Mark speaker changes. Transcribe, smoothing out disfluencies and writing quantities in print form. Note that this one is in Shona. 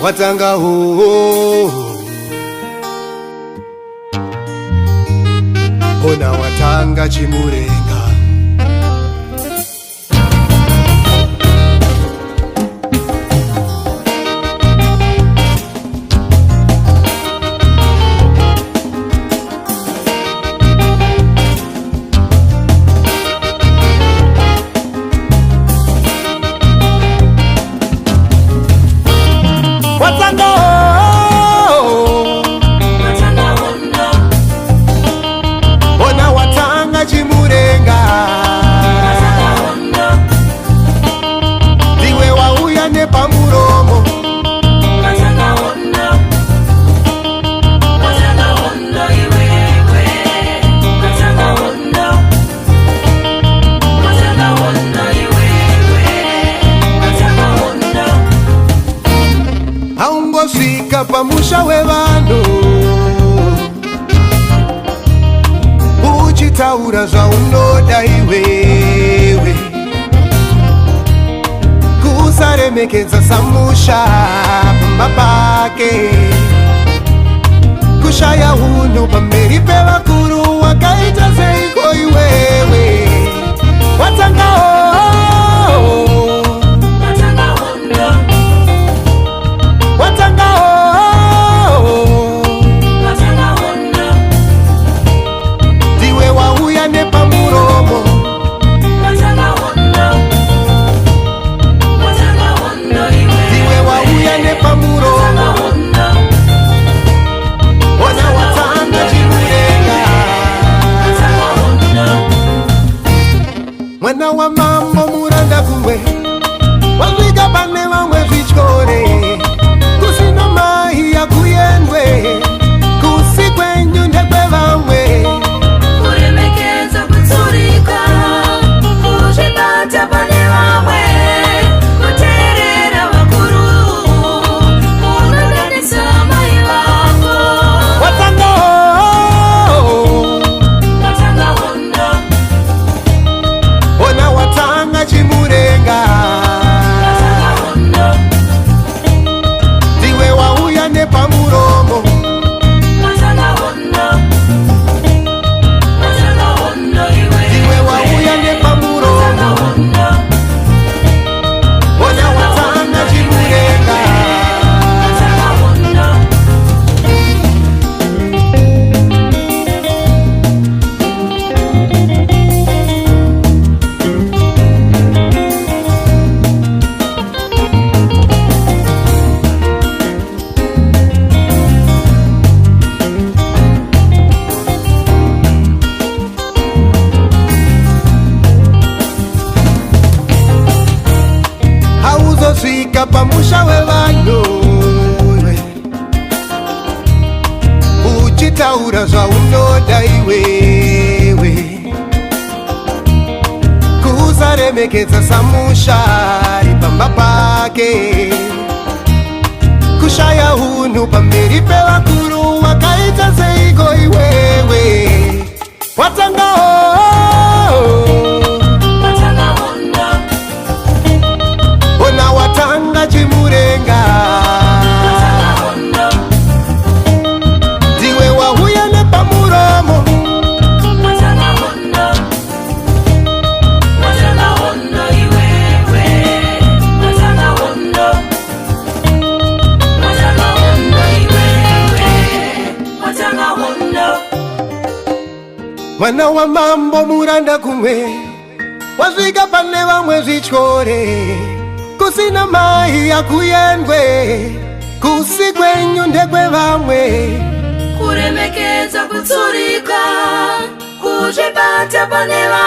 Speaker 1: watanga ho ona watanga chimurenga aungosvika pamusha wevanhu uchitaura zvaunoda iwewe kusaremekedza samusha pamba pake kushaya unhu pamberi pevakuru wakaita seiko iwewe watanga mwana wa mambo muranda kumwe wasvika pane vamwe zvityore kusina mai yakuyendwe kusi kwenyu ndekwevamwe
Speaker 2: kuremekedza kutsurika kuzvibata pane vamwe kuteerera vakuru kunodanisa mai vako
Speaker 1: watanga ona watanga chimurenga ndiwe wauya nepamuromo ndiwe wauya nepamuromo ona watanga chimurenga hauzosvika pamusha wevanhu uchitaura zvaunoda iwewe kusaremekedza samusha ari pamba pake kushaya unhu pamberi pevakuru wakaita seiko iwewe watanga ona watanga chimurenga ndiwe wauya nepamuromo mwana wa mambo muranda kumwe wasvika pane vamwe zvityore kusina mai yakuyendwe kusi kwenyu ndekwevamwe
Speaker 2: kuremekedza kutsurika kuzvibata pane vamwe